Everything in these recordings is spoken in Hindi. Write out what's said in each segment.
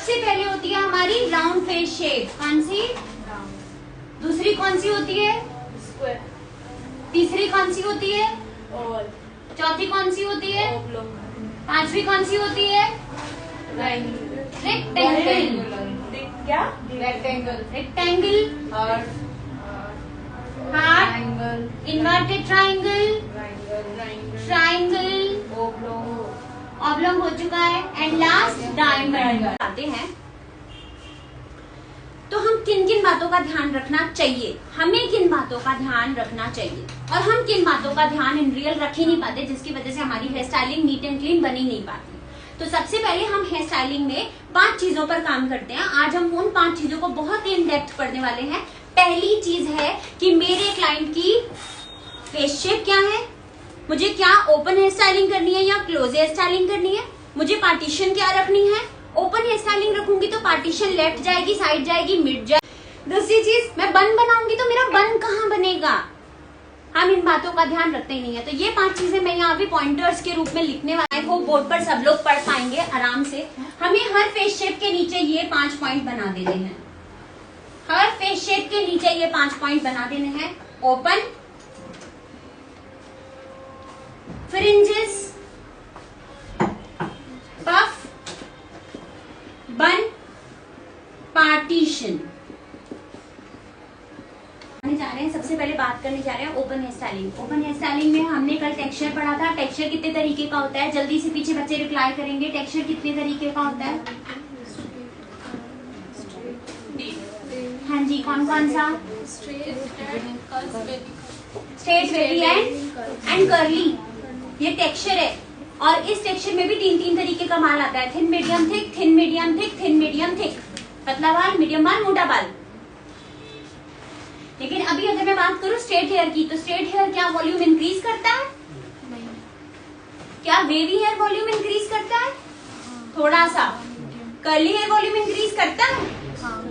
सबसे पहले होती है हमारी राउंड फेस शेप। कौन सी? दूसरी कौन सी होती है? स्क्वायर। तीसरी कौन सी होती है? ओवल। चौथी कौन सी होती है? ऑब्लोंग। पांचवी कौन सी होती है? रेक्टेंगल। क्या? Rectangle. Rectangle, heart. Heart, triangle. Inverted triangle, triangle, oblong. Oblong हो चुका है, एंड लास्ट डायमंड। आते हैं तो हम किन किन बातों का ध्यान रखना चाहिए, हमें किन बातों का ध्यान रखना चाहिए और हम किन बातों का ध्यान इन रियल रख ही नहीं पाते, जिसकी वजह से हमारी hair styling neat and clean बनी नहीं पाती। तो सबसे पहले हम हेयर स्टाइलिंग में 5 चीजों पर काम करते हैं। आज हम उन 5 चीजों को बहुत ही इन डेप्थ पढ़ने वाले हैं। पहली चीज है कि मेरे क्लाइंट की फेस शेप क्या है, मुझे क्या ओपन हेयर स्टाइलिंग करनी है या क्लोज हेयर स्टाइलिंग करनी है, मुझे पार्टीशन क्या रखनी है। ओपन हेयर स्टाइलिंग रखूंगी तो पार्टीशन लेफ्ट जाएगी, साइड जाएगी, मिड जाएगी। दूसरी चीज, मैं बन बनाऊंगी तो मेरा बन कहाँ बनेगा, हम इन बातों का ध्यान रखते ही नहीं है। तो ये 5 चीजें मैं यहाँ भी पॉइंटर्स के रूप में लिखने वाले हो, बोर्ड पर सब लोग पढ़ पाएंगे आराम से। हमें हर फेस शेप के नीचे ये 5 पॉइंट बना देने हैं। हर फेस शेप के नीचे ये 5 पॉइंट बना देने हैं। ओपन, फ्रिंजेस, पफ, बन, पार्टीशन। जा रहे हैं, सबसे पहले बात करने जा रहे हैं open hair styling. Open hair styling में हमने कल टेक्सचर पढ़ा था। टेक्सचर कितने तरीके का होता है, जल्दी से पीछे बच्चे रिप्लाई करेंगे। टेक्सचर कितने तरीके का होता है? हाँ जी, कौन कौन सा? Straight, wavy and curly. ये टेक्सचर है और इस टेक्सचर में भी 3 तरीके का बाल आता है। Thin medium thick, thin medium thick, thin medium thick. पतला बाल, मीडियम बाल, मोटा बाल। लेकिन अभी अगर मैं बात करूं स्ट्रेट हेयर की, तो स्ट्रेट हेयर क्या वॉल्यूम इंक्रीज करता है? क्या वेवी हेयर वॉल्यूम इंक्रीज करता है? थोड़ा सा। कर्ली हेयर वॉल्यूम इंक्रीज करता है?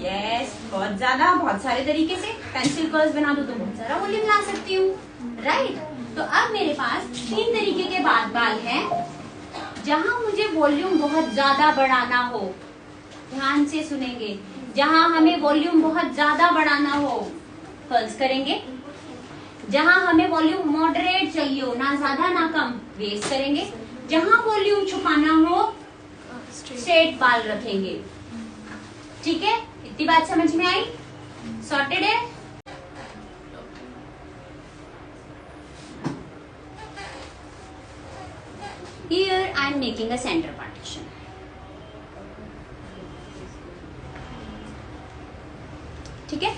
यस, बहुत ज्यादा, बहुत सारे तरीके से। पेंसिल कर्व्स बना दो तो बहुत सारा वॉल्यूम ला सकती हूँ, राइट। तो अब मेरे पास 3 तरीके के बाल हैं जहां मुझे वॉल्यूम बहुत ज्यादा बढ़ाना हो। ध्यान से सुनेंगे, जहां हमें वॉल्यूम बहुत ज्यादा बढ़ाना हो कर्ल्स करेंगे। जहां हमें वॉल्यूम मॉडरेट चाहिए हो, ना ज्यादा ना कम, वेव्स करेंगे। जहां वॉल्यूम छुपाना हो स्ट्रेट बाल रखेंगे। ठीक है, इतनी बात समझ में आई? सॉर्टेड है? Here I am making a center partition. ठीक है,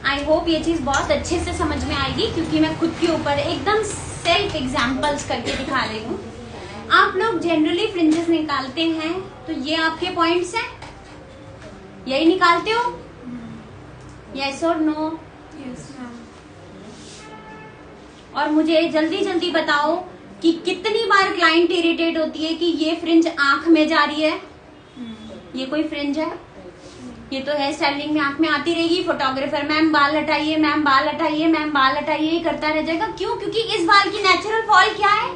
आई होप ये चीज बहुत अच्छे से समझ में आएगी, क्योंकि मैं खुद के ऊपर एकदम सेल्फ एग्जांपल्स करके दिखा रही हूँ। आप लोग जनरली फ्रिंजेस निकालते हैं तो ये आपके पॉइंट्स हैं, यही निकालते हो? यस और नो? और मुझे जल्दी जल्दी बताओ कि कितनी बार क्लाइंट इरिटेट होती है कि ये फ्रिंज आंख में जा रही है। ये कोई फ्रिंज है? ये तो हेयर स्टाइलिंग में आंख में आती रहेगी। फोटोग्राफर मैम बाल हटाइए, मैम बाल हटाइए, मैम बाल हटाइए, ये करता रह जाएगा। क्यों? क्योंकि इस बाल की नेचुरल फॉल क्या है?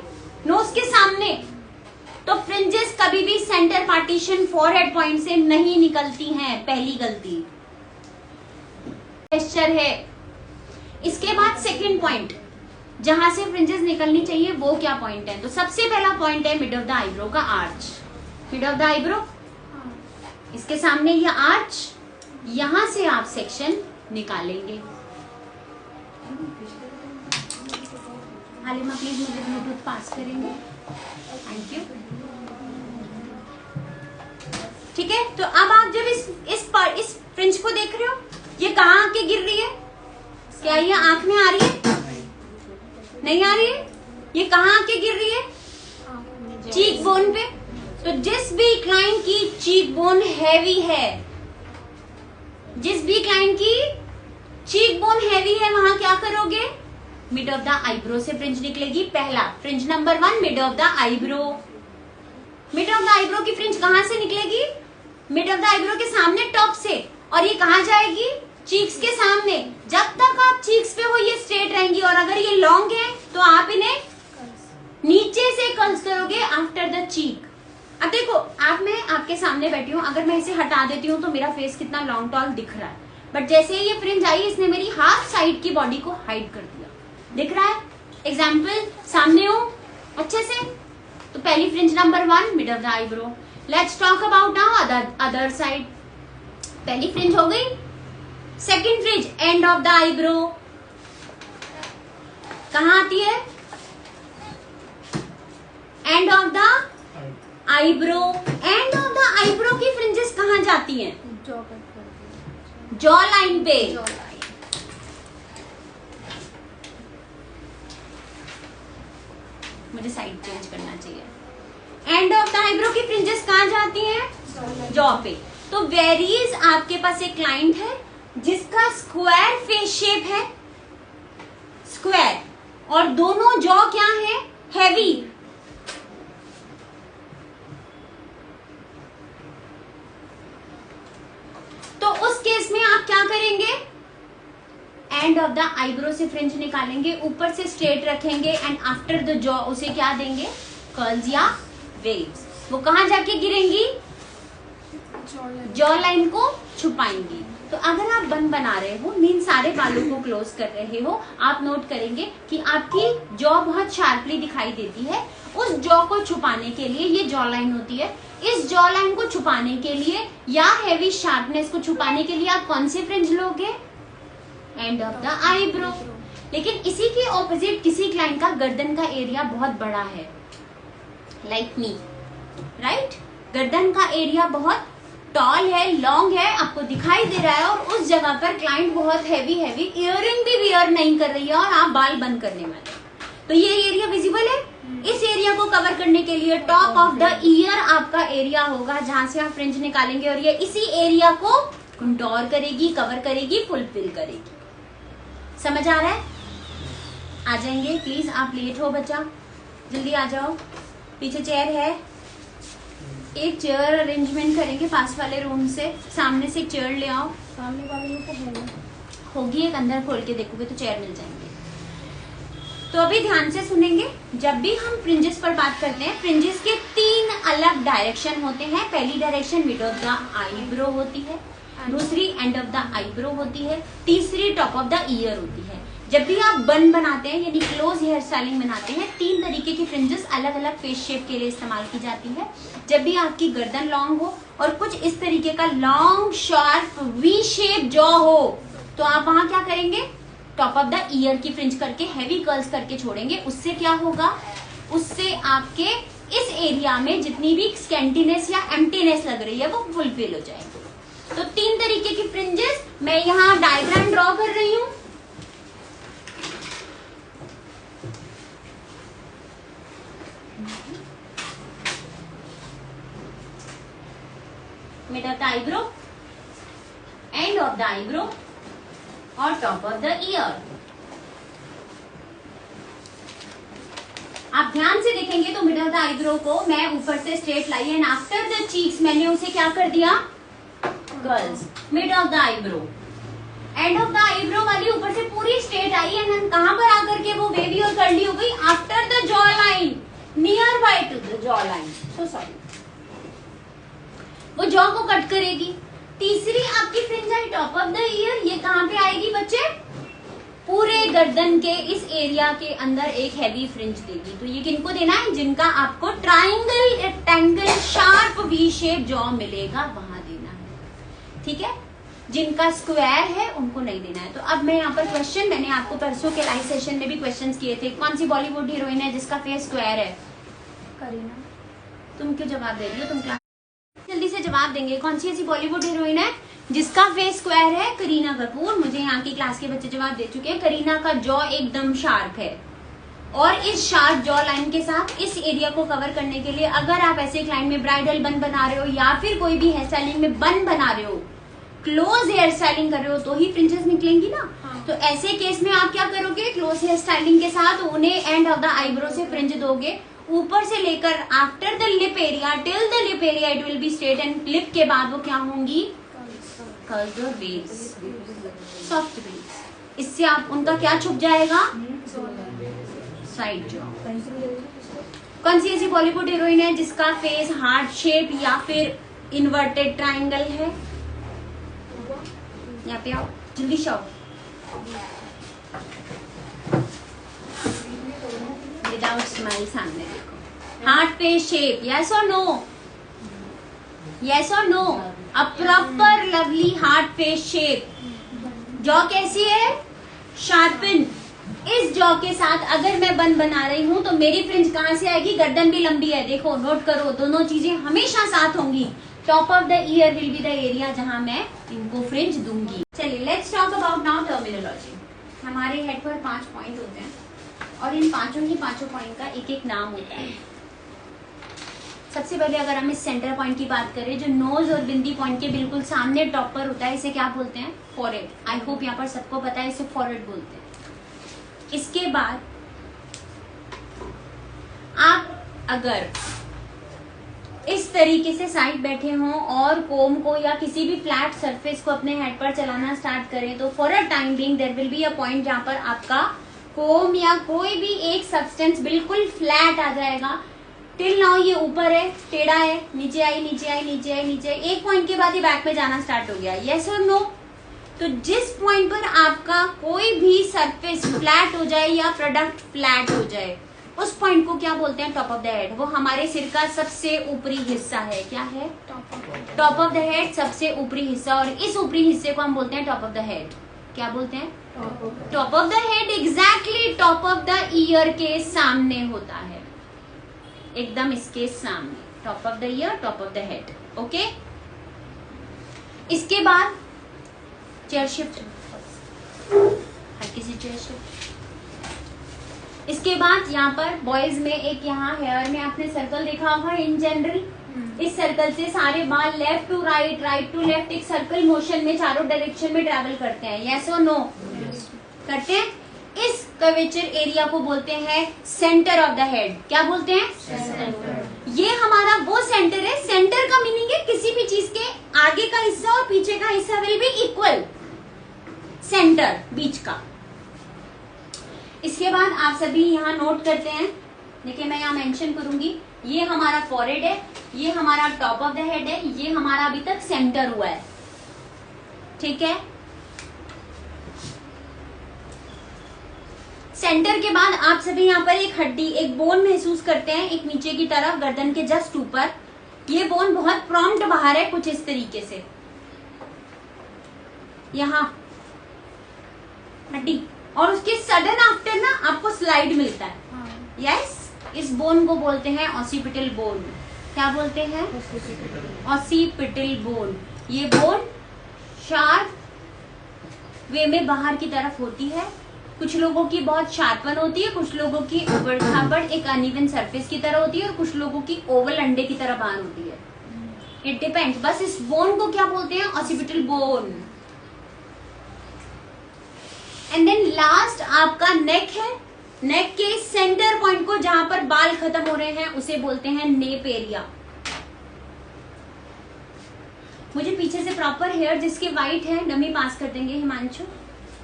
नोज के सामने। तो फ्रिंजेस कभी भी सेंटर पार्टीशन फॉरहेड पॉइंट से नहीं निकलती हैं, पहली गलती। टेक्सचर है। इसके बाद सेकंड पॉइंट जहां से फ्रिंजेस निकलनी चाहिए वो क्या पॉइंट है? तो सबसे पहला पॉइंट है मिड ऑफ द आईब्रो का arch. Mid of the eyebrow, इसके सामने ये आर्च, यहां से आप सेक्शन निकालेंगे। हालिमा प्लीज मुझे ब्लूटूथ पास करेंगे, थैंक यू। ठीक है, तो अब आप जब इस फ्रिंज को देख रहे हो, ये कहाँ आके गिर रही है? क्या ये आंख में आ रही है? नहीं आ रही है। ये कहाँ आके गिर रही है? चीक बोन पे। तो जिस भी क्लाइंट की चीक बोन हैवी है, जिस भी क्लाइंट की चीक बोन हैवी है, वहां क्या करोगे? मिड ऑफ द आईब्रो से फ्रिंज निकलेगी। पहला fringe number 1, mid of the eyebrow. Mid of the eyebrow की फ्रिंज कहां से निकलेगी? मिड ऑफ द आईब्रो के सामने, टॉप से। और ये कहां जाएगी? चीक्स के सामने। जब तक आप चीक्स पे हो ये स्ट्रेट रहेंगी, और अगर ये लॉन्ग है तो आप इन्हें नीचे से कर्ल्स करोगे आफ्टर द चीक। अब देखो, आप मैं आपके सामने बैठी हूँ, अगर मैं इसे हटा देती हूँ तो मेरा फेस कितना लॉन्ग टॉल दिख रहा है, बट जैसे ही ये फ्रिंज आई इसने मेरी हाफ साइड की बॉडी को हाइड कर दिया। दिख रहा है? एग्जाम्पल सामने हो अच्छे से। तो पहली fringe number 1 mid of the eyebrow. Let's talk about now other side. पहली फ्रिंज हो गई। Second fringe and of the eyebrow कहाँ आती है? And of the eyebrow. End of the eyebrow की फ्रिंजेस कहाँ जाती हैं? जॉ लाइन पे। मुझे साइड चेंज करना चाहिए। एंड ऑफ द आईब्रो की फ्रिंजेस कहाँ जाती हैं? जॉ पे। तो वेरीज आपके पास एक क्लाइंट है जिसका स्क्वायर फेस शेप है, स्क्वायर, और दोनों जॉ क्या है? हैवी। तो उस केस में आप क्या करेंगे? एंड ऑफ द आईब्रो से फ्रिंज निकालेंगे, ऊपर से स्ट्रेट रखेंगे एंड आफ्टर द जॉ उसे क्या देंगे? कर्ल्स या वेव्स। वो कहां जाके गिरेंगी? जॉ लाइन को छुपाएंगी। तो अगर आप बन बना रहे हो, मीन सारे बालों को क्लोज कर रहे हो, आप नोट करेंगे कि आपकी जॉ बहुत शार्पली दिखाई देती है। उस जॉ को छुपाने के लिए, ये जॉ लाइन होती है, इस जॉ लाइन को छुपाने के लिए या हैवी शार्पनेस को छुपाने के लिए आप कौन सी फ्रिंज लोगे? And of the eyebrow. लेकिन इसी के ऑपोजिट किसी क्लाइंट का गर्दन का एरिया बहुत बड़ा है, लाइक मी, राइट? गर्दन का एरिया बहुत टॉल है, लॉन्ग है, आपको दिखाई दे रहा है, और उस जगह पर क्लाइंट बहुत हैवी इयररिंग भी वियर नहीं कर रही है और आप बाल बंद करने वाले, तो ये एरिया विजिबल है। इस एरिया को कवर करने के लिए टॉप ऑफ द ईयर आपका एरिया होगा जहां से आप फ्रिंज निकालेंगे, और ये इसी एरिया को कंटोर करेगी, कवर करेगी, फुलफिल करेगी। समझ आ रहा है? आ जाएंगे प्लीज, आप लेट हो बच्चा, जल्दी आ जाओ। पीछे चेयर है, एक चेयर अरेंजमेंट करेंगे पास वाले रूम से, सामने से एक चेयर ले आओ। सामने वाले रूम को है होगी एक, अंदर खोल के देखोगे तो चेयर मिल जाएंगे। तो अभी ध्यान से सुनेंगे, जब भी हम फ्रिंजेस पर बात करते हैं, फ्रिंजेस के 3 अलग डायरेक्शन होते हैं। पहली direction mid of the eyebrow होती है, दूसरी एंड ऑफ द आईब्रो होती है, तीसरी टॉप ऑफ द ईयर होती है। जब भी आप बन बनाते हैं यानी क्लोज हेयर स्टाइलिंग बनाते हैं, 3 तरीके की फ्रिंजेस अलग अलग फेस शेप के लिए इस्तेमाल की जाती है। जब भी आपकी गर्दन लॉन्ग हो और कुछ इस तरीके का long sharp V shape jaw हो, तो आप वहां क्या करेंगे? टॉप ऑफ द ईयर की फ्रिंज करके हैवी कर्ल्स करके छोड़ेंगे। उससे क्या होगा? उससे आपके इस एरिया में जितनी भी स्कैंटीनेस या एम्प्टीनेस लग रही है वो फुलफिल हो जाएगी। तो 3 तरीके की फ्रिंजेस मैं यहाँ डायग्राम ड्रॉ कर रही हूँ। Mid of the eyebrow, end of the eyebrow और टॉप ऑफ द ईयर। आप ध्यान से देखेंगे तो मिड ऑफ द आईब्रो को मैं ऊपर से straight lie and after the cheeks मैंने उसे क्या कर दिया? Curls. Mid of the eyebrow, end of the eyebrow वाली ऊपर से पूरी स्ट्रेट आई एंड कहां पर आकर के वो वेवी और कर्ली हो गई? After the jaw line, near by two the jaw line. So sorry, वो जॉ को कट करेगी। तीसरी आपकी fringe I top of the year, ये कहां पे आएगी बच्चे? पूरे गर्दन के इस एरिया के अंदर एक हैवी फ्रिंज देगी। तो ये किनको देना है? जिनका आपको triangle, rectangle, sharp V shape jaw मिलेगा वहां देना है, ठीक है? जिनका स्क्वायर है उनको नहीं देना है। तो अब मैं यहाँ पर क्वेश्चन, मैंने आपको परसों के लाइव सेशन में भी क्वेश्चंस किए थे, कौन सी बॉलीवुड हीरोइन है जिसका फेस स्क्वायर है? करीना। तुम क्यों जवाब दे रही हो? तुम क्लास जल्दी से जवाब देंगे। कौन सी ऐसी बॉलीवुड हीरोइन है जिसका फेस स्क्वायर है? करीना कपूर। मुझे यहाँ की क्लास के बच्चे जवाब दे चुके हैं। करीना का जॉ एकदम शार्प है, और इस शार्प जॉ लाइन के साथ इस एरिया को कवर करने के लिए अगर आप ऐसे क्लाइंट में ब्राइडल बन बना रहे हो या फिर कोई भी हेयर स्टाइलिंग में बन बना रहे हो, क्लोज हेयर स्टाइलिंग कर रहे हो, तो ही फ्रिंजेस निकलेंगी ना। हाँ। तो ऐसे केस में आप क्या करोगे? क्लोज हेयर स्टाइलिंग के साथ उन्हें एंड ऑफ द आईब्रो से फ्रिंज दोगे, ऊपर से लेकर after the lip area till the lip area it will be straight, and lip के बाद वो क्या होंगी? कर्ल्स और वेव्स, सॉफ्ट वेव्स। इससे आप उनका क्या छुप जाएगा? Side jaw. कौन सी ऐसी बॉलीवुड हीरोइन है जिसका फेस हार्ट शेप या फिर इन्वर्टेड ट्राइंगल है? यहाँ पे आओ, जल्दी से आओ। विदाउट स्माइल सामने देखो। हार्ट फेस शेप, यस और नो? यस और no? A proper lovely heart face shape. Jaw कैसी है? शार्पन। इस जॉ के साथ अगर मैं बन बना रही हूं तो मेरी फ्रिंज कहां से आएगी? गर्दन भी लंबी है, देखो नोट करो, दोनों चीजें हमेशा साथ होंगी। Top of the year will be the area जहां मैं इनको फ्रिंज दूंगी। चलिए let's talk about now terminology. हमारे हेड पर 5 पॉइंट होते हैं और इन पांचों पॉइंट का एक एक नाम होता है। सबसे पहले अगर हम इस सेंटर पॉइंट की बात करें, जो नोज और बिंदी पॉइंट के बिल्कुल सामने टॉप पर होता है, इसे क्या बोलते हैं? फॉरहेड। आई होप यहाँ पर सबको पता है, इसे फॉरहेड बोलते हैं। इसके बाद आप अगर इस तरीके से साइड बैठे हों और कोम को या किसी भी फ्लैट सरफेस को अपने हेड पर चलाना स्टार्ट करें, तो for a time being there will be a point जहां पर आपका कोम या कोई भी एक सब्सटेंस बिल्कुल फ्लैट आ जाएगा। टिल नाउ ये ऊपर है, टेढ़ा है, नीचे आई, नीचे आई, नीचे आई, नीचे आई। एक पॉइंट के बाद ये बैक में जाना स्टार्ट हो गया। यस और नो? तो जिस पॉइंट पर आपका कोई भी सरफेस फ्लैट हो जाए या प्रोडक्ट फ्लैट हो जाए, उस पॉइंट को क्या बोलते हैं? Top of the head. वो हमारे सिर का सबसे ऊपरी हिस्सा है। क्या है? टॉप ऑफ द हेड, सबसे ऊपरी हिस्सा। और इस ऊपरी हिस्से को हम बोलते हैं टॉप ऑफ द हेड। क्या बोलते हैं? Top of the head. Exactly top of the year के सामने होता है, एकदम इसके सामने। Top of the year, top of the head. Okay, इसके बाद चेयर शिफ्ट, हर किसी चेयर शिफ्ट। इसके बाद यहाँ पर बॉयज में एक यहाँ हेयर में आपने सर्कल देखा होगा इन जनरल। इस सर्कल से सारे बाल left to right, right to left, एक सर्कल मोशन में चारों डायरेक्शन में ट्रैवल करते हैं। यस और नो? करते हैं। इस कर्वेचर एरिया को बोलते हैं सेंटर ऑफ द हेड। क्या बोलते हैं? सेंटर। ये हमारा वो सेंटर है। सेंटर का मीनिंग है किसी भी चीज के आगे का हिस्सा और पीछे का हिस्सा विल बी इक्वल। सेंटर, बीच का। इसके बाद आप सभी यहाँ नोट करते हैं, देखिए मैं यहाँ मेंशन करूंगी, ये हमारा फॉरहेड है, ये हमारा टॉप ऑफ द हेड है, ये हमारा अभी तक सेंटर हुआ है। ठीक है? सेंटर के बाद आप सभी यहाँ पर एक हड्डी, एक बोन महसूस करते हैं, एक नीचे की तरफ गर्दन के जस्ट ऊपर। ये बोन बहुत प्रॉम्प्ट बाहर है, कुछ इस तरीके से। यहाँ हड्डी, और उसके सडन आफ्टर ना आपको स्लाइड मिलता है। यस, इस बोन को बोलते हैं ऑसिपिटल बोन। क्या बोलते हैं? Occipital bone. ये बोन शार्प वे में बाहर की तरफ होती है। कुछ लोगों की बहुत शार्पन होती है, कुछ लोगों की उबड़ खाबड़ एक अनइवन सरफेस की तरह होती है, और कुछ लोगों की ओवल अंडे की तरह बाहर होती है। It depends. बस इस बोन को क्या बोलते हैं? Occipital bone. And then last आपका नेक है। नेक के सेंटर पॉइंट को जहां पर बाल खत्म हो रहे हैं उसे बोलते हैं नेप एरिया। मुझे पीछे से प्रॉपर हेयर जिसके व्हाइट है, डमी पास कर देंगे हिमांशु।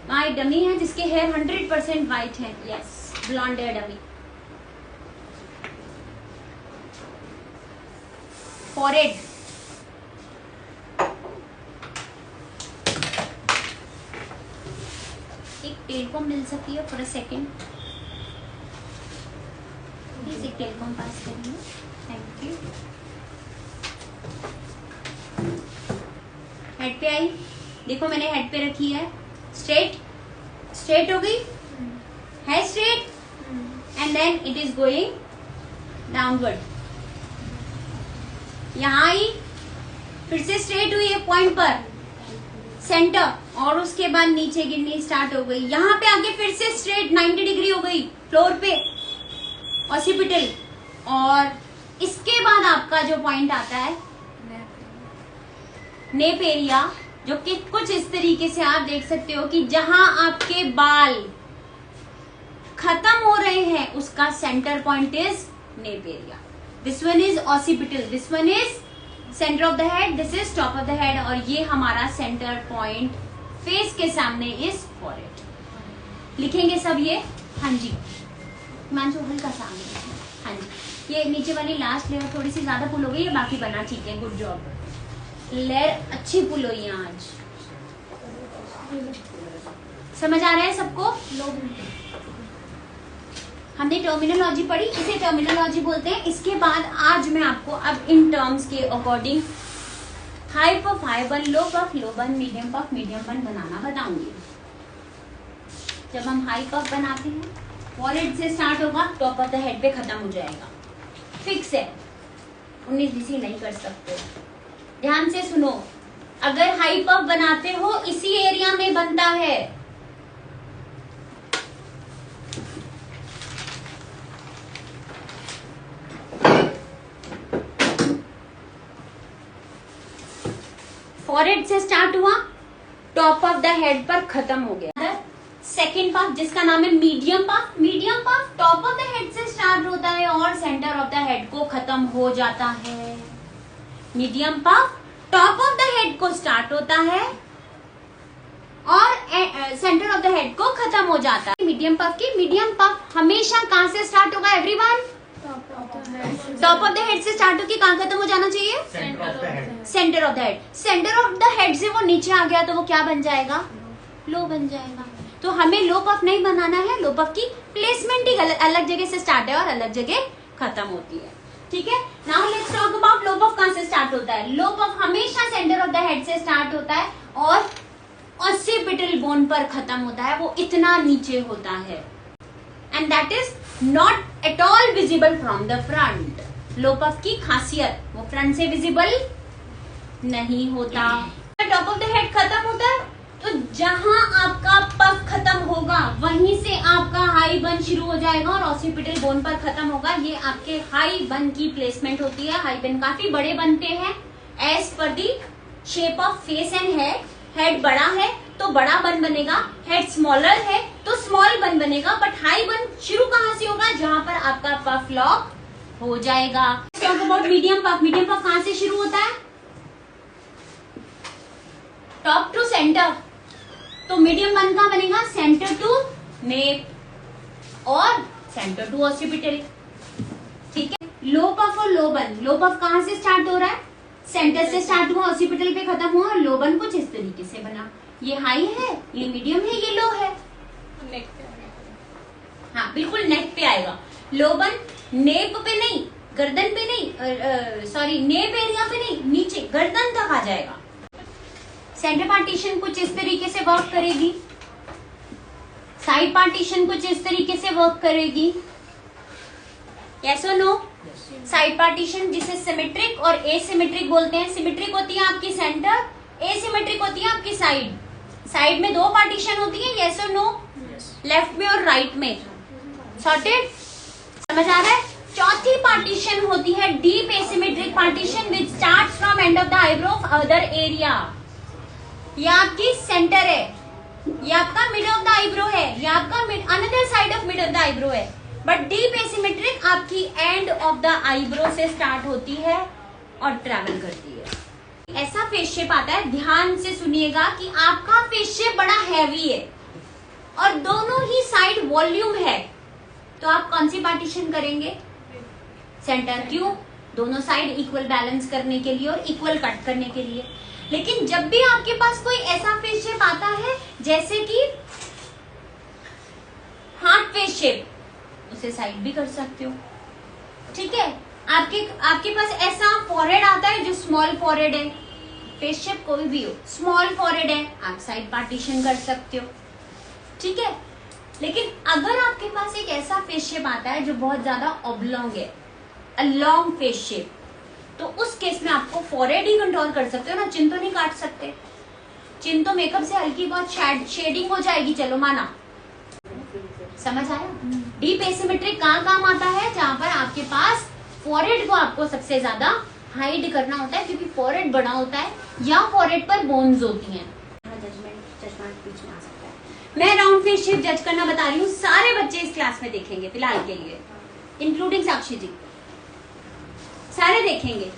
वहां एक डमी है जिसके हेयर 100% व्हाइट है। Yes, blonde hair dummy. Forehead, एक टेलकॉम मिल सकती है फॉर अ सेकेंड प्लीज? एक टेलकॉम पास करिए, थैंक यू। हेड पे आई, देखो मैंने हेड पे रखी है। स्ट्रेट, स्ट्रेट हो गई है, straight, and then it is going downward. यहां आई, फिर से स्ट्रेट हुई है पॉइंट पर, सेंटर, और उसके बाद नीचे गिरनी स्टार्ट हो गई। यहाँ पे आके फिर से स्ट्रेट 90 डिग्री हो गई फ्लोर पे, ऑसिपिटल। और इसके बाद आपका जो पॉइंट आता है नेप एरिया, जो कि कुछ इस तरीके से आप देख सकते हो कि जहां आपके बाल खत्म हो रहे हैं उसका centre point is nape area. This one is occipital, this one is centre of the head, this is top of the head, और ये हमारा सेंटर पॉइंट फेस के सामने इज फॉरहेड। लिखेंगे सब ये? हाँ जी, हिमांशु हल्का सा आगे। हाँ जी, ये नीचे वाली लास्ट लेयर थोड़ी सी ज्यादा पुल हो गई है, बाकी बना ठीक है, गुड जॉब। लेयर अच्छी पुल हुई है आज। समझ आ रहा है सबको? हमने टर्मिनोलॉजी पढ़ी, इसे टर्मिनोलॉजी बोलते हैं। इसके बाद आज मैं आपको अब इन टर्म्स के अकॉर्डिंग हाई पफ हाई बन, लो पफ लो बन, मीडियम पफ मीडियम बन बनाना बताऊंगी। जब हम हाई पफ बनाते हैं, फॉरहेड से स्टार्ट होगा, टॉप ऑफ द हेड पे खत्म हो जाएगा, फिक्स है, 19-20 नहीं कर सकते। ध्यान से सुनो, अगर हाई पफ बनाते हो इसी एरिया में बनता है, फॉरहेड से स्टार्ट हुआ, टॉप ऑफ द हेड पर खत्म हो गया। सेकेंड पफ जिसका नाम है medium puff, medium puff top of the head से स्टार्ट होता है और सेंटर ऑफ द हेड को खत्म हो जाता है। Medium puff top of the head को स्टार्ट होता है और सेंटर ऑफ द हेड को खत्म हो जाता है। मीडियम पफ हमेशा कहां से स्टार्ट होगा everyone? Top of the head से स्टार्ट होकर कहां खत्म हो जाना चाहिए? Centre of the head. Centre of the head से वो नीचे आ गया तो वो क्या बन जाएगा? लो बन जाएगा। तो हमें लो पफ नहीं बनाना है, लो पफ की प्लेसमेंट ही अलग जगह से स्टार्ट है और अलग जगह खत्म होती है। ठीक है, now let's talk about low puff कहां से स्टार्ट होता है। लो पफ हमेशा सेंटर ऑफ द हेड से स्टार्ट होता है और ऑसिपिटल बोन पर खत्म होता है, वो इतना नीचे होता है and that is not at all visible from the front. Low puff की खासियत, वो फ्रंट से विजिबल नहीं होता। टॉप ऑफ द हेड खत्म होता है तो जहां आपका पफ खत्म होगा वहीं से आपका हाई बन शुरू हो जाएगा और ऑसिपिटल बोन पर खत्म होगा। ये आपके हाई बन की प्लेसमेंट होती है। हाई बन काफी बड़े बनते हैं एज पर the shape of face and head. Head बड़ा है तो बड़ा बन बनेगा, हेड स्मॉलर है तो स्मॉल बन बनेगा, बट हाई बन शुरू कहां से होगा? जहां पर आपका पफ लॉक हो जाएगा। Talk about medium puff. Medium puff कहां से शुरू होता है? Top to centre. तो मीडियम बन कहां बनेगा? सेंटर टू नेप और सेंटर टू ऑसिपिटल। ठीक है, लो पफ और लो बन। लो पफ कहां से स्टार्ट हो रहा है? सेंटर से स्टार्ट हुआ, ऑसिपिटल पे खत्म हुआ। लो बन कुछ इस तरीके से बना, ये हाई है, ये मीडियम है, ये लो है। नेक पे हाँ बिल्कुल नेक पे आएगा। लो बन नेप पे नहीं, गर्दन पे नहीं, सॉरी नेप एरिया पे नहीं, नीचे गर्दन तक आ जाएगा। सेंटर पार्टीशन कुछ इस तरीके से वर्क करेगी, साइड पार्टीशन कुछ इस तरीके से वर्क करेगी। यस और नो? साइड पार्टीशन जिसे सिमेट्रिक और एसिमेट्रिक बोलते हैं। सिमेट्रिक होती है आपकी सेंटर, एसिमेट्रिक होती है आपकी साइड। साइड में दो पार्टीशन होती है, यस और नो? लेफ्ट में और राइट में। सॉर्टेड? समझ आ रहा है? चौथी पार्टीशन होती है deep asymmetric partition which starts from and of the eyebrow of other area. ये आपकी सेंटर है, ये आपका मिड ऑफ द आईब्रो है, ये आपका another side of mid of the eyebrow है, बट डीप एसिमेट्रिक आपकी एंड ऑफ द आईब्रो से स्टार्ट होती है और ट्रैवल करती है। ऐसा फेस शेप आता है, ध्यान से सुनिएगा कि आपका फेस शेप बड़ा हैवी है और दोनों ही साइड वॉल्यूम है, तो आप कौन सी पार्टीशन करेंगे? सेंटर। क्यों? दोनों साइड इक्वल बैलेंस करने के लिए और इक्वल कट करने के लिए। लेकिन जब भी आपके पास कोई ऐसा फेस शेप आता है जैसे कि हार्ट फेस शेप, उसे साइड भी कर सकते हो। ठीक है, आपके पास ऐसा फॉरहेड आता है जो स्मॉल फॉरहेड है, फेस शेप कोई भी हो, स्मॉल फॉरहेड है, आप साइड पार्टीशन कर सकते हो। ठीक है, लेकिन अगर आपके पास एक ऐसा फेस शेप आता है जो बहुत ज्यादा ऑब्लॉन्ग है, अ लॉन्ग फेस शेप, तो उस केस में आपको फॉरहेड ही कंट्रोल कर सकते हो ना, चिन तो नहीं काट सकते। चिन तो मेकअप से हल्की बहुत शेडिंग हो जाएगी, चलो माना। समझ आया? डीप एसिमेट्रिक कहाँ काम आता है? जहां पर आपके पास फॉरहेड को आपको सबसे ज्यादा हाइड करना होता है, क्योंकि फॉरहेड बड़ा होता है या फॉरहेड पर बोन्स होती हैं। जजमेंट बीच में आ सकता है। मैं राउंड फेस शेप जज करना बता रही हूँ, सारे बच्चे इस क्लास में देखेंगे फिलहाल के लिए, इंक्लूडिंग साक्षी जी, सारे देखेंगे।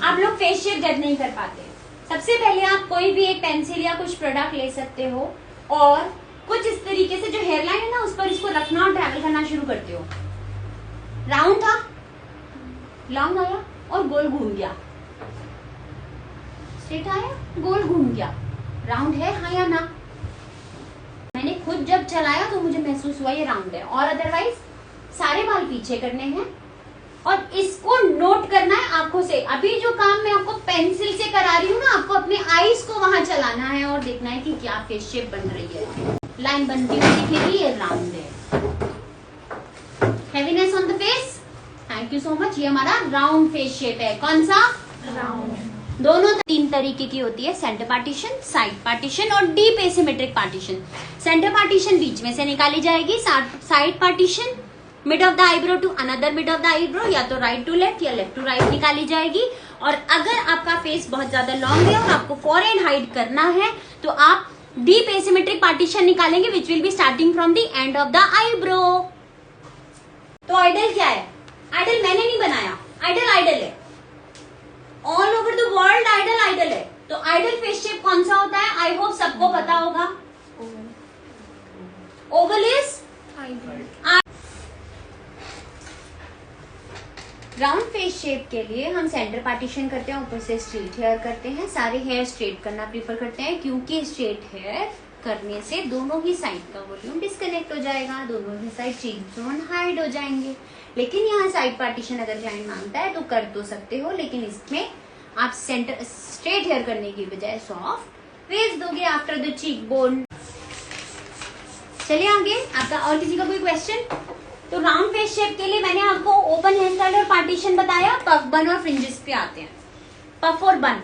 आप लोग फेस शेप जज नहीं कर पाते। सबसे पहले आप कोई भी एक पेंसिल या कुछ प्रोडक्ट ले सकते हो और कुछ इस तरीके से जो हेयरलाइन है ना उस पर इसको रखना और ट्रैवल करना शुरू करते हो। राउंड था, लॉन्ग आया और गोल घूम गया, स्ट्रेट आया गोल घूम गया, राउंड है हाँ या ना? मैंने खुद जब चलाया तो मुझे महसूस हुआ ये राउंड है, और अदरवाइज सारे बाल पीछे करने हैं और इसको नोट करना है आंखों से। अभी जो काम मैं आपको पेंसिल से करा रही हूँ ना, आपको अपने आईज को वहां चलाना है और देखना है कि क्या फेस शेप बन रही है। लाइन बनती हुई दिखेगी, ये राउंड है। Heaviness on the face, thank you so much. ये हमारा राउंड फेस शेप है। कौन सा? राउंड। दोनों 3 तरीके की होती है, सेंटर पार्टीशन, साइड पार्टीशन और deep asymmetric partition. Centre partition बीच में से निकाली जाएगी, side partition mid of the eyebrow to another mid of the eyebrow, या तो राइट टू लेफ्ट या लेफ्ट टू राइट निकाली जाएगी। और अगर आपका फेस बहुत ज्यादा लॉन्ग है और आपको फॉरहेड हाइड करना है तो आप डीप एसिमेट्रिक पार्टीशन निकालेंगे, which will be starting from the end of the eyebrow. तो आइडल क्या है? आइडल मैंने नहीं बनाया, आइडल आइडल है, all over the world idol idol है। तो आइडल फेस शेप कौन सा होता है? आई होप सबको पता होगा। Oval is round face shape के लिए हम सेंटर पार्टीशन करते हैं, ऊपर से स्ट्रेट हेयर करते हैं। सारे हेयर स्ट्रेट करना प्रीफर करते हैं क्योंकि स्ट्रेट हेयर करने से दोनों ही साइड का वॉल्यूम डिस्कनेक्ट हो जाएगा, दोनों ही साइड चीक जोन हाइड हो जाएंगे। लेकिन यहाँ साइड पार्टीशन अगर क्लाइंट मांगता है तो कर तो सकते हो, लेकिन इसमें आप सेंटर स्ट्रेट हेयर करने की बजाय सॉफ्ट फेस दोगे आफ्टर द चीक बोन। चलिए आगे, आपका और किसी का कोई क्वेश्चन? तो राउंड फेस शेप के लिए मैंने आपको ओपन हेयर स्टाइल और पार्टीशन बताया, पफ बन और फ्रिंजेस पे आते हैं। पफ और बन,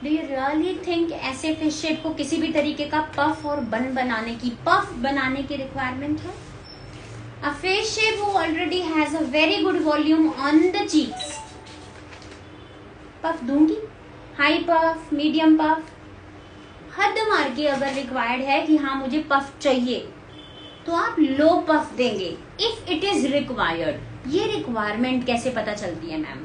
डू यू रियली थिंक ऐसे फेस शेप को किसी भी तरीके का पफ और बन बनाने की, पफ बनाने की रिक्वायरमेंट है? A face shape who already has a very good volume on the cheeks. Puff दूंगी, हाई पफ, मीडियम पफ, हद मार के अगर रिक्वायर्ड है कि हाँ मुझे पफ चाहिए तो आप लो पफ देंगे इफ इट इज रिक्वायर्ड। ये रिक्वायरमेंट कैसे पता चलती है मैम?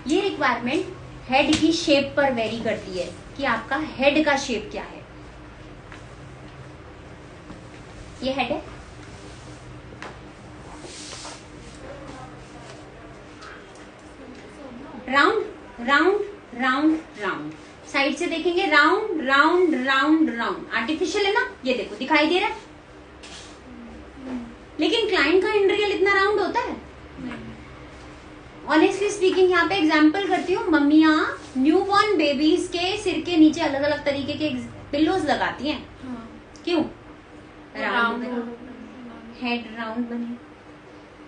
ये रिक्वायरमेंट हेड की शेप पर वेरी करती है कि आपका हेड का शेप क्या है। ये हेड है, round round round round, side से देखेंगे round round round round, artificial है ना, ये देखो दिखाई दे रहा है। लेकिन क्लाइंट का इन रियल इतना राउंड होता है? ऑनेस्टली स्पीकिंग, यहाँ पे एग्जांपल करती हूँ, मम्मियाँ न्यूबॉर्न बेबीज के सिर के नीचे अलग अलग तरीके के पिल्लोज लगाती हैं। क्यों? राउंड हेड राउंड बने।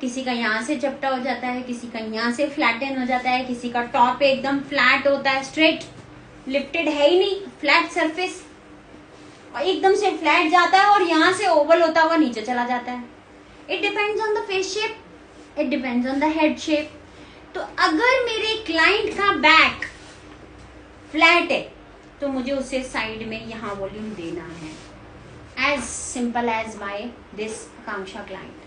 किसी का यहाँ से चपटा हो जाता है, किसी का यहाँ से फ्लैटन हो जाता है, किसी का टॉप एकदम फ्लैट होता है, स्ट्रेट लिफ्टेड है ही नहीं, फ्लैट सरफेस, और एकदम से फ्लैट जाता है और यहाँ से ओवल होता हुआ नीचे चला जाता है। It depends on the face shape, it depends on the head shape. तो अगर मेरे क्लाइंट का बैक फ्लैट है तो मुझे उसे साइड में यहाँ वॉल्यूम देना है, as simple as by this Akanksha client.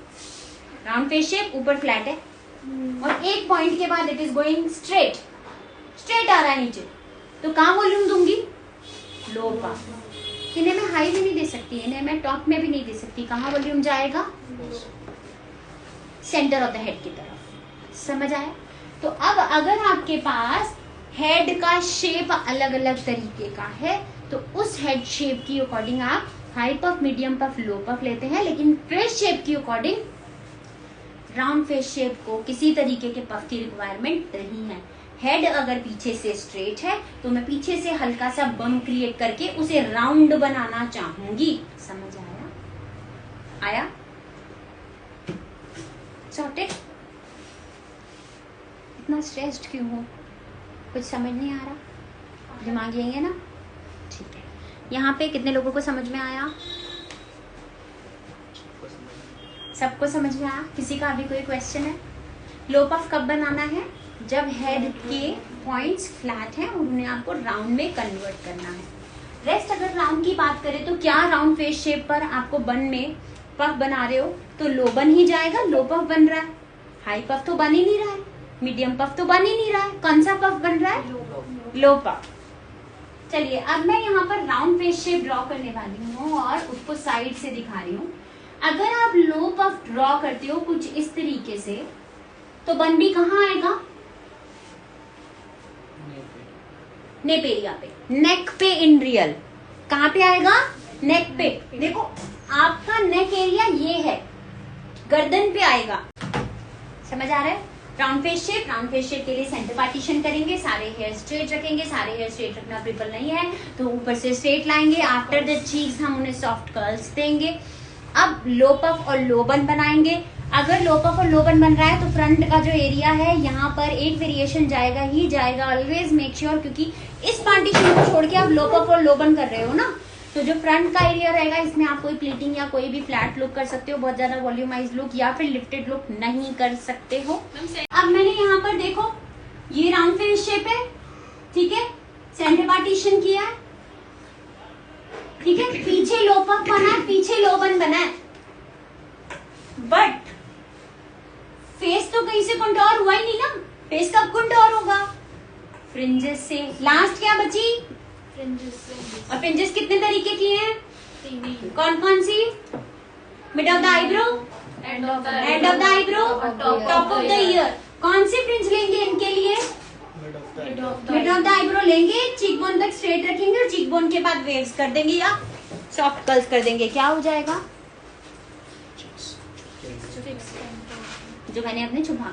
Round face shape, ऊपर फ्लैट है और एक पॉइंट के बाद it is going straight, straight आ रहा है नीचे, तो कहाँ वॉल्यूम दूंगी? Low puff. इन्हें मैं हाई भी नहीं दे सकती, इन्हें मैं टॉप में भी नहीं दे सकती। कहाँ वॉल्यूम जाएगा? सेंटर ऑफ द हेड की तरफ। समझ आया? तो अब अगर आपके पास हेड का शेप अलग अलग तरीके का है तो उस हेड शेप की अकॉर्डिंग आप हाई पफ, मीडियम पफ, लो पफ लेते हैं। लेकिन फेस शेप की अकॉर्डिंग राउंड फेस शेप को किसी तरीके के पफ की रिक्वायरमेंट नहीं है। हेड अगर पीछे से स्ट्रेट है तो मैं पीछे से हल्का सा बम क्रिएट करके उसे राउंड बनाना चाहूंगी। समझ आया? आया? सॉर्टेड? इतना स्ट्रेस्ड क्यों हो? कुछ समझ नहीं आ रहा? दिमाग यही है ना? ठीक है। यहाँ पे कितने लोगों को समझ में आया? सबको समझ में आया? किसी का अभी कोई क्वेश्चन है? लो पफ कब बनाना है? जब हेड के पॉइंट्स फ्लैट हैं और उन्हें आपको राउंड में कन्वर्ट करना है। रेस्ट अगर राउंड की बात करें तो क्या राउंड फेस शेप पर आपको बन में पफ बना रहे हो तो लो बन ही जाएगा, लो पफ बन रहा है। हाई पफ तो बन ही नहीं रहा है, मीडियम पफ तो बन ही नहीं रहा है, कौन सा पफ बन रहा है? लो पफ। चलिए अब मैं यहाँ पर राउंड फेस शेप ड्रॉ करने वाली हूँ और उसको साइड से दिखा रही हूँ। अगर आप लो पफ ड्रॉ करते हो कुछ इस तरीके से तो बन भी कहाँ आएगा? नेप एरिया पे, नेक पे इन रियल। कहाँ पे आएगा? नेक पे। देखो आपका नेक एरिया ये है, गर्दन पे आएगा। समझ आ रहा है? Round face shape, round face shape के लिए सेंटर पार्टीशन करेंगे, सारे हेयर स्ट्रेट रखेंगे। सारे हेयर स्ट्रेट रखना प्रिपल नहीं है तो ऊपर से स्ट्रेट लाएंगे। आफ्टर द चीक्स हम उन्हें सॉफ्ट कर्ल्स देंगे। अब लो पफ और लो बन बनाएंगे। अगर लो पफ और लो बन बन रहा है तो फ्रंट का जो एरिया है यहाँ पर एक वेरिएशन जाएगा ही जाएगा। ऑलवेज मेक श्योर, क्योंकि इस पार्टीशन को छोड़ के आप लो पफ और लो बन कर रहे हो ना, तो जो फ्रंट का एरिया रहेगा इसमें आप कोई प्लीटिंग या कोई भी फ्लैट लुक कर सकते हो, बहुत ज्यादा वॉल्यूमाइज लुक या फिर लिफ्टेड लुक नहीं कर सकते हो। अब मैंने यहाँ पर देखो ये राउंड फेस शेप है, ठीक है, सेंटर पार्टीशन किया है, ठीक है, पीछे लो पफ बना है, पीछे लो बन बना है, बट फेस तो कहीं से कंटोर हुआ ही नहीं ना। फेस कब कंटोर होगा? फ्रिंजेस से। लास्ट क्या बची? फ्रिंजेस से। और फ्रिंजेस कितने तरीके की हैं? 3 कौन कौन सी? Mid of the eyebrow, end of end of the eyebrow, top of the ear. कौन सी फ्रिंज लेंगे इनके लिए? Mid of mid of the eyebrow लेंगे, चीक बोन तक स्ट्रेट रखेंगे और चीक बोन के बाद वेव्स कर देंगे या सॉफ्ट कर्ल्स कर देंगे। क्या हो जाएगा? जो मैंने अपने छुपा